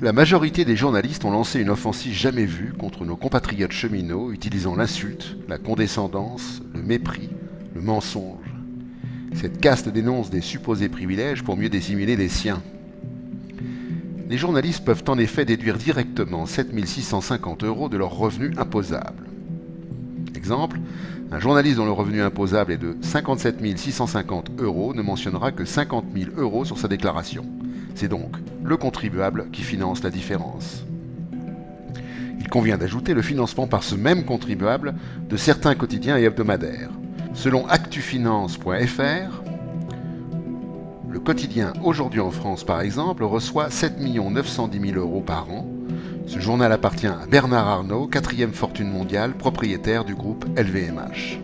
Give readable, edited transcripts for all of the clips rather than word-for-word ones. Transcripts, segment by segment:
La majorité des journalistes ont lancé une offensive jamais vue contre nos compatriotes cheminots utilisant l'insulte, la condescendance, le mépris, le mensonge. Cette caste dénonce des supposés privilèges pour mieux dissimuler les siens. Les journalistes peuvent en effet déduire directement 7 650 € de leurs revenus imposables. Exemple, un journaliste dont le revenu imposable est de 57 650 € ne mentionnera que 50 000 € sur sa déclaration. C'est donc le contribuable qui finance la différence. Il convient d'ajouter le financement par ce même contribuable de certains quotidiens et hebdomadaires. Selon actufinance.fr, le quotidien Aujourd'hui en France, par exemple, reçoit 7 910 000 € par an. Ce journal appartient à Bernard Arnault, 4e fortune mondiale, propriétaire du groupe LVMH.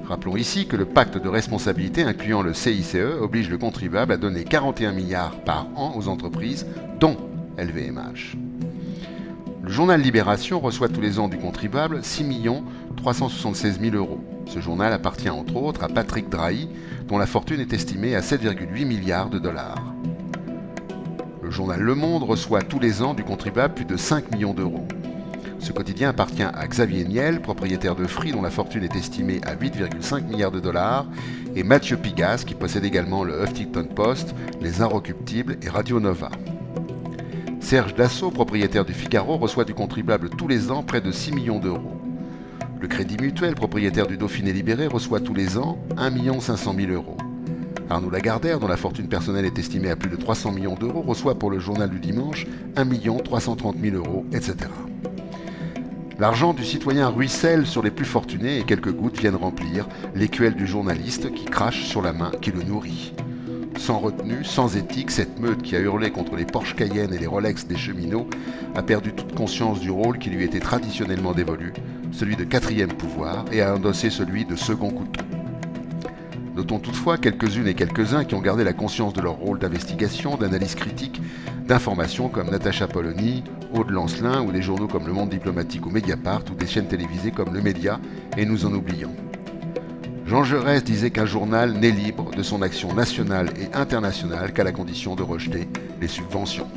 Rappelons ici que le pacte de responsabilité incluant le CICE oblige le contribuable à donner 41 milliards par an aux entreprises, dont LVMH. Le journal Libération reçoit tous les ans du contribuable 6 376 000 €. Ce journal appartient entre autres à Patrick Drahi, dont la fortune est estimée à 7,8 milliards de dollars. Le journal Le Monde reçoit tous les ans du contribuable plus de 5 millions d'euros. Ce quotidien appartient à Xavier Niel, propriétaire de Free dont la fortune est estimée à 8,5 milliards de dollars, et Mathieu Pigasse qui possède également le Huffington Post, Les Inrecuptibles et Radio Nova. Serge Dassault, propriétaire du Figaro, reçoit du contribuable tous les ans près de 6 millions d'euros. Le Crédit Mutuel, propriétaire du Dauphiné Libéré, reçoit tous les ans 1 500 000 €. Arnaud Lagardère, dont la fortune personnelle est estimée à plus de 300 millions d'euros, reçoit pour le journal du dimanche 1 330 000 €, etc. L'argent du citoyen ruisselle sur les plus fortunés et quelques gouttes viennent remplir l'écuelle du journaliste qui crache sur la main qui le nourrit. Sans retenue, sans éthique, cette meute qui a hurlé contre les Porsche Cayenne et les Rolex des cheminots a perdu toute conscience du rôle qui lui était traditionnellement dévolu, celui de quatrième pouvoir, et a endossé celui de second couteau. Notons toutefois quelques-unes et quelques-uns qui ont gardé la conscience de leur rôle d'investigation, d'analyse critique, d'information comme Natacha Polony, Aude Lancelin ou des journaux comme Le Monde Diplomatique ou Mediapart ou des chaînes télévisées comme Le Média, et nous en oublions. Jean Jaurès disait qu'un journal n'est libre de son action nationale et internationale qu'à la condition de rejeter les subventions.